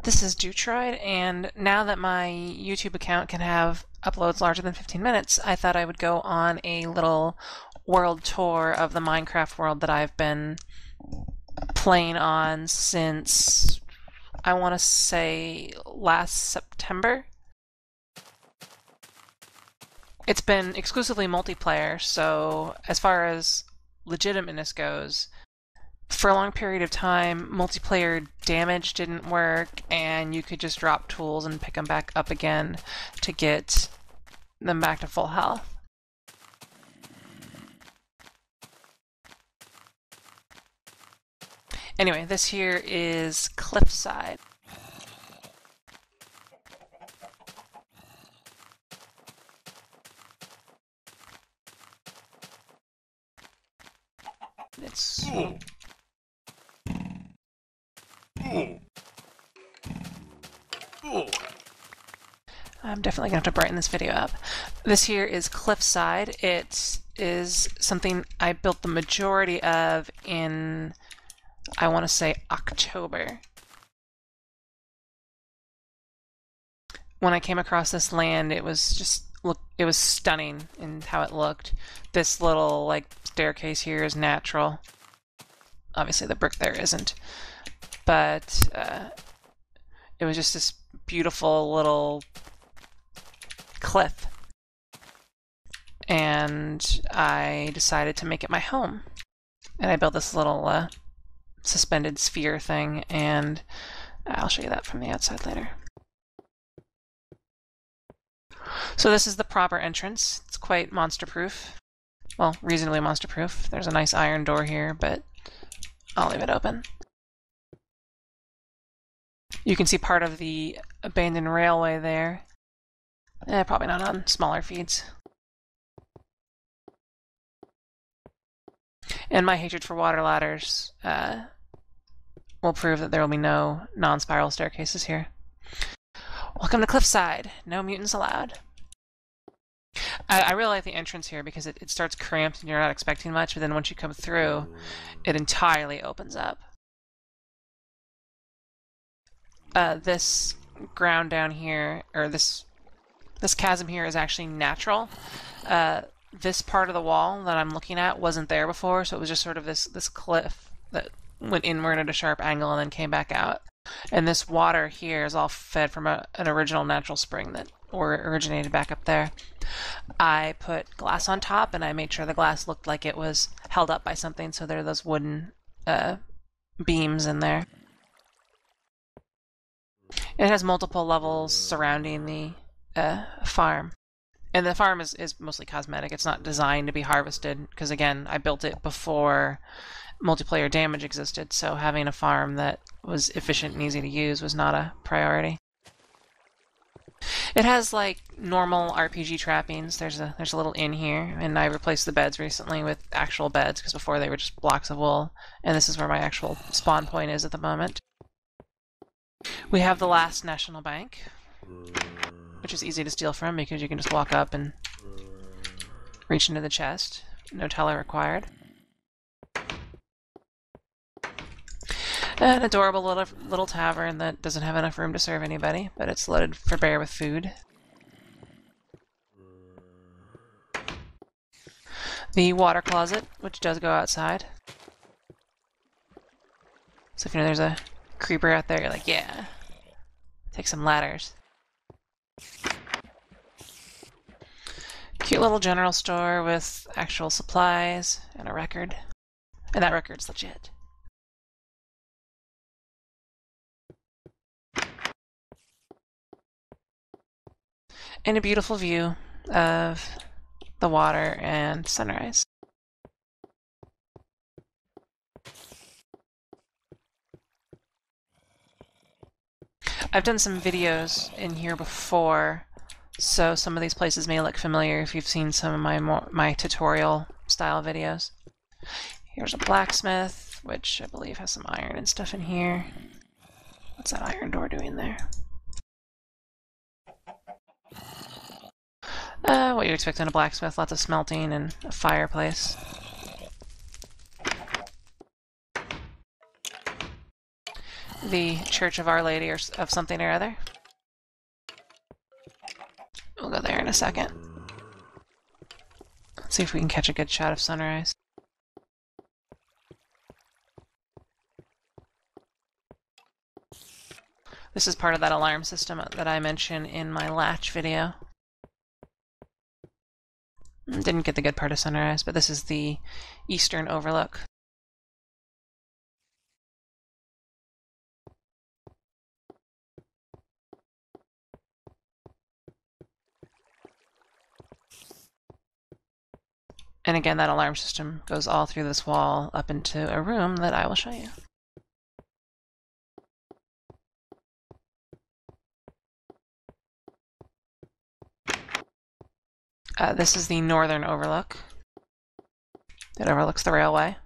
This is dewtroid, and now that my YouTube account can have uploads larger than 15 minutes, I thought I would go on a little world tour of the Minecraft world that I've been playing on since, I want to say, last September. It's been exclusively multiplayer, so as far as legitimateness goes, for a long period of time, multiplayer damage didn't work, and you could just drop tools and pick them back up again to get them back to full health. Anyway, this here is Cliffside. It's... I'm definitely going to have to brighten this video up. This here is Cliffside. It is something I built the majority of in, I want to say, October. When I came across this land, it was just, it was stunning in how it looked. This little, like, staircase here is natural. Obviously the brick there isn't. But it was just this beautiful little cliff. And I decided to make it my home. And I built this little suspended sphere thing, and I'll show you that from the outside later. So this is the proper entrance. It's quite monster-proof. Well, reasonably monster-proof. There's a nice iron door here, but I'll leave it open. You can see part of the abandoned railway there. Probably not on smaller feeds. And my hatred for water ladders will prove that there will be no non-spiral staircases here. Welcome to Cliffside. No mutants allowed. I really like the entrance here because it starts cramped and you're not expecting much, but then once you come through, it entirely opens up. This ground down here, or this chasm here, is actually natural. This part of the wall that I'm looking at wasn't there before, so it was just sort of this cliff that went inward at a sharp angle and then came back out. And this water here is all fed from an original natural spring that originated back up there. I put glass on top, and I made sure the glass looked like it was held up by something, so there are those wooden beams in there. It has multiple levels surrounding the farm. And the farm is mostly cosmetic. It's not designed to be harvested, because again, I built it before multiplayer damage existed, so having a farm that was efficient and easy to use was not a priority. It has like normal RPG trappings. There's a little inn here, and I replaced the beds recently with actual beds, because before they were just blocks of wool, and this is where my actual spawn point is at the moment. We have the last National Bank, which is easy to steal from because you can just walk up and reach into the chest. No teller required. An adorable little tavern that doesn't have enough room to serve anybody, but it's loaded for bear with food. The water closet, which does go outside. So if you know there's a creeper out there, you're like, yeah, take some ladders. Cute little general store with actual supplies and a record. And that record's legit. And a beautiful view of the water and sunrise. I've done some videos in here before, so some of these places may look familiar if you've seen some of my tutorial style videos. Here's a blacksmith, which I believe has some iron and stuff in here. What's that iron door doing there? What you'd expect in a blacksmith, lots of smelting and a fireplace. the Church of Our Lady or of something or other. We'll go there in a second. Let's see if we can catch a good shot of sunrise. This is part of that alarm system that I mentioned in my latch video. Didn't get the good part of sunrise, but this is the eastern overlook. And again, that alarm system goes all through this wall up into a room that I will show you. This is the northern overlook. It overlooks the railway.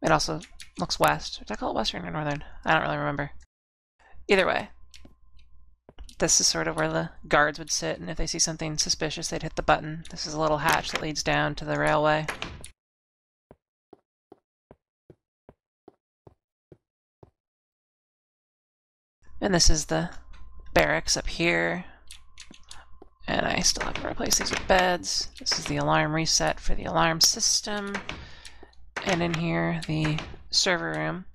It also looks west. Did I call it western or northern? I don't really remember. Either way, this is sort of where the guards would sit, and if they see something suspicious, they'd hit the button. This is a little hatch that leads down to the railway. And this is the barracks up here. And I still have to replace these with beds. This is the alarm reset for the alarm system. And in here, the server room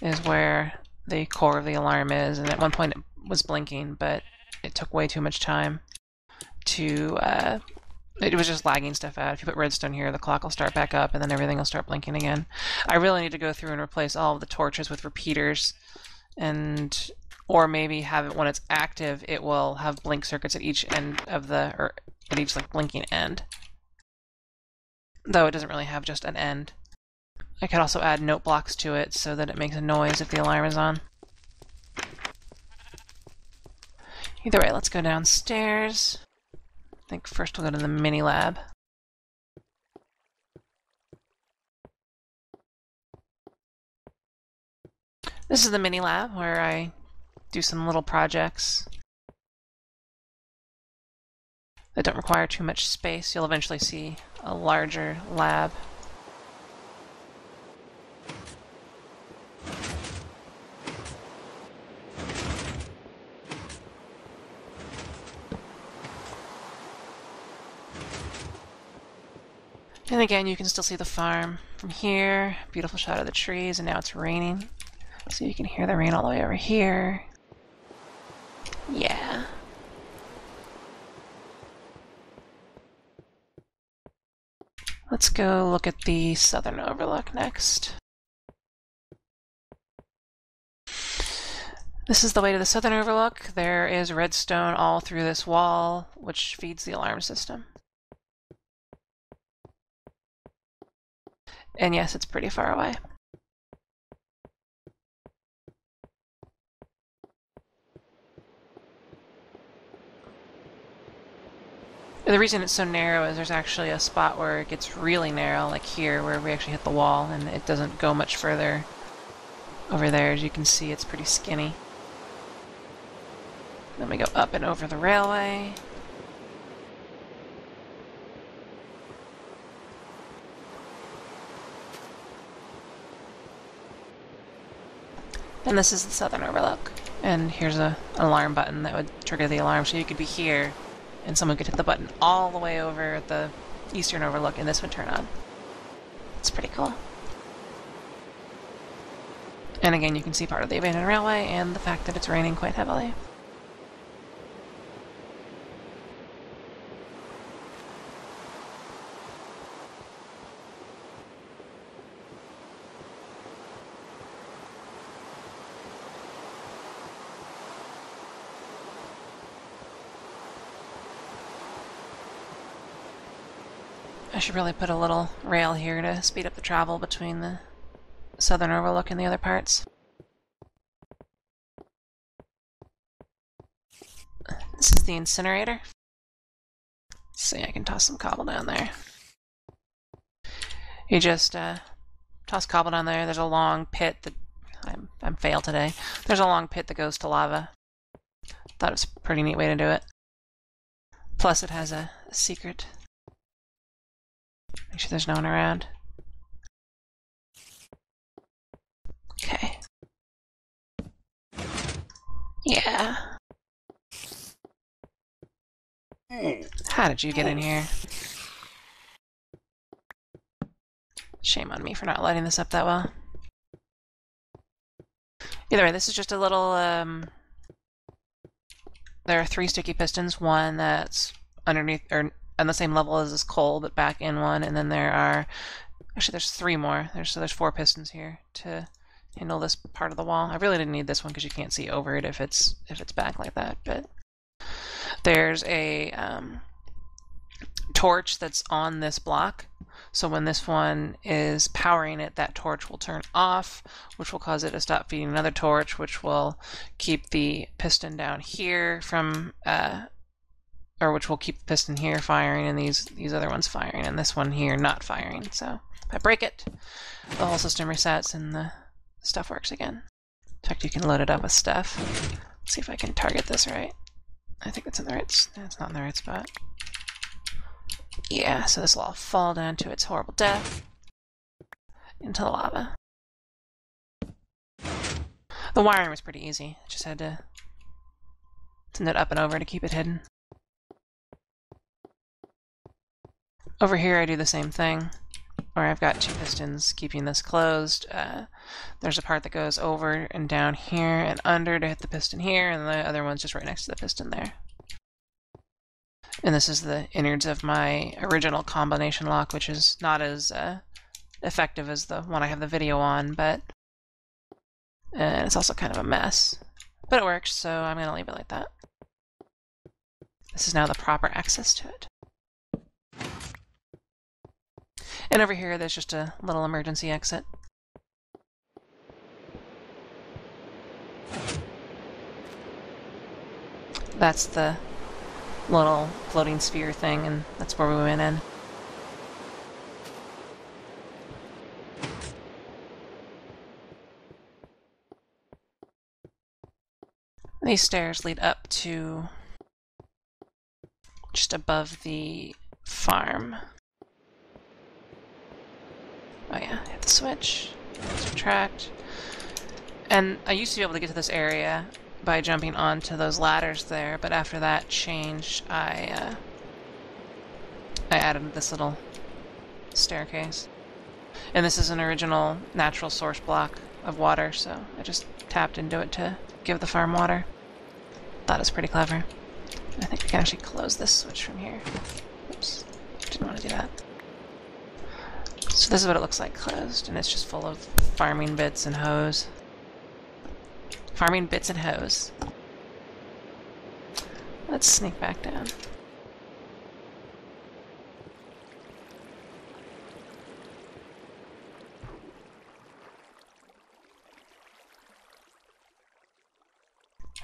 is where the core of the alarm is. And at one point it was blinking, but it took way too much time to... it was just lagging stuff out. If you put redstone here, the clock will start back up, and then everything will start blinking again. I really need to go through and replace all of the torches with repeaters, and... or maybe have it when it's active, it will have blink circuits at each end of the, or at each like blinking end. Though it doesn't really have just an end. I could also add note blocks to it so that it makes a noise if the alarm is on. Either way, let's go downstairs. I think first we'll go to the mini lab. This is the mini lab where I do some little projects that don't require too much space. You'll eventually see a larger lab. And again, you can still see the farm from here. Beautiful shot of the trees, and now it's raining. So you can hear the rain all the way over here. Yeah. Let's go look at the southern overlook next. This is the way to the southern overlook. There is redstone all through this wall, which feeds the alarm system. And yes, it's pretty far away. The reason it's so narrow is there's actually a spot where it gets really narrow, like here, where we actually hit the wall, and it doesn't go much further over there. As you can see, it's pretty skinny. Then we go up and over the railway. And this is the southern overlook. And here's an alarm button that would trigger the alarm, so you could be here and someone could hit the button all the way over at the eastern overlook and this would turn on. It's pretty cool. And again, you can see part of the abandoned railway and the fact that it's raining quite heavily. I should really put a little rail here to speed up the travel between the southern overlook and the other parts. This is the incinerator. Let's see, I can toss some cobble down there. You just toss cobble down there. There's a long pit that... I'm fail today. There's a long pit that goes to lava. Thought it was a pretty neat way to do it. Plus it has a secret. Make sure there's no one around. Okay. Yeah. How did you get in here? Shame on me for not lighting this up that well. Either way, this is just a little, there are 3 sticky pistons, one that's underneath, or on the same level as this coal, but back in one, and then there are, actually there's 3 more. There's 4 pistons here to handle this part of the wall. I really didn't need this one because you can't see over it if it's back like that, but there's a torch that's on this block. So when this one is powering it, that torch will turn off, which will cause it to stop feeding another torch, which will keep the piston down here from, or which will keep the piston here firing and these other ones firing, and this one here not firing. So if I break it, the whole system resets and the stuff works again. In fact, you can load it up with stuff. Let's see if I can target this right. I think it's in the right, it's not in the right spot. Yeah, so this will all fall down to its horrible death into the lava. The wiring was pretty easy. I just had to send it up and over to keep it hidden. Over here I do the same thing, where I've got 2 pistons keeping this closed. There's a part that goes over and down here and under to hit the piston here, and the other one's just right next to the piston there. And this is the innards of my original combination lock, which is not as effective as the one I have the video on, but and it's also kind of a mess. But it works, so I'm going to leave it like that. This is now the proper access to it. And over here, there's just a little emergency exit. That's the little floating sphere thing, and that's where we went in. These stairs lead up to just above the farm. Oh yeah, hit the switch, subtract. And I used to be able to get to this area by jumping onto those ladders there, but after that changed, I added this little staircase. And this is an original natural source block of water, so I just tapped into it to give the farm water. Thought it was pretty clever. I think I can actually close this switch from here. Oops, didn't want to do that. So this is what it looks like closed, and it's just full of farming bits and hose. Farming bits and hose. Let's sneak back down.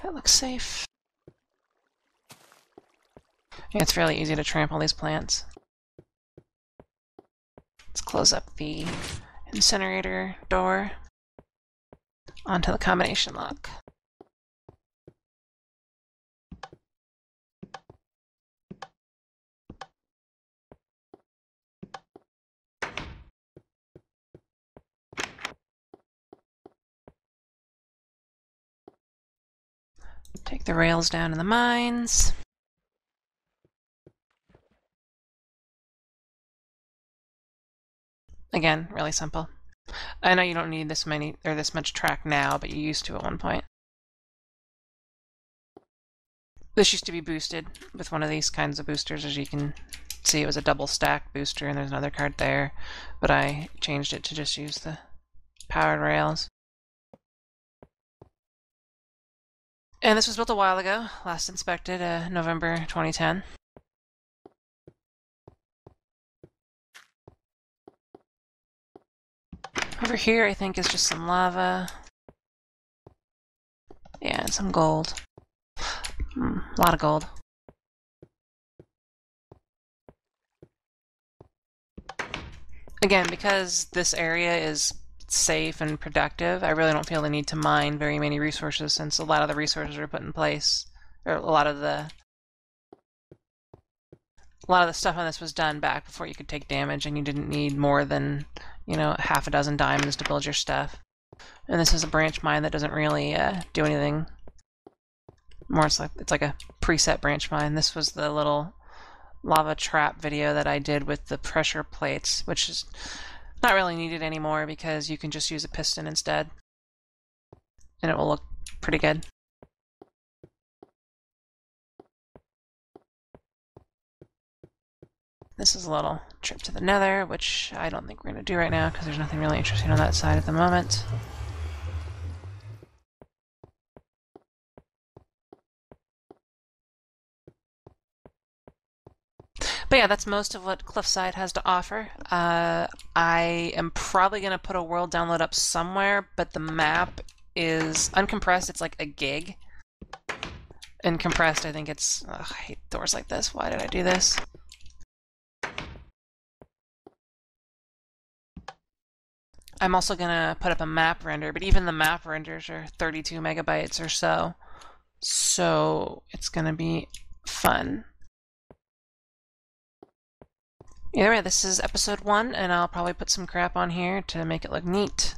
That looks safe. Yeah, it's fairly easy to trample these plants. Let's close up the incinerator door onto the combination lock. Take the rails down in the mines. Again, really simple. I know you don't need this many or this much track now, but you used to at one point. This used to be boosted with one of these kinds of boosters. As you can see, it was a double stack booster, and there's another card there, but I changed it to just use the powered rails. And this was built a while ago, last inspected November 2010. Over here, I think, is just some lava. Yeah, and some gold. A lot of gold. Again, because this area is safe and productive, I really don't feel the need to mine very many resources, since a lot of the resources are put in place, or a lot of the stuff on this was done back before you could take damage, and you didn't need more than, you know, half a dozen diamonds to build your stuff. And this is a branch mine that doesn't really do anything more it's like a preset branch mine. This was the little lava trap video that I did with the pressure plates, which is not really needed anymore because you can just use a piston instead, and it will look pretty good. This is a little trip to the nether, which I don't think we're going to do right now because there's nothing really interesting on that side at the moment. But yeah, that's most of what Cliffside has to offer. I am probably going to put a world download up somewhere, but the map is uncompressed. It's like a gig. And compressed, I think it's... Ugh, I hate doors like this. Why did I do this? I'm also going to put up a map render, but even the map renders are 32 megabytes or so. So it's going to be fun. Either way, this is episode 1, and I'll probably put some crap on here to make it look neat.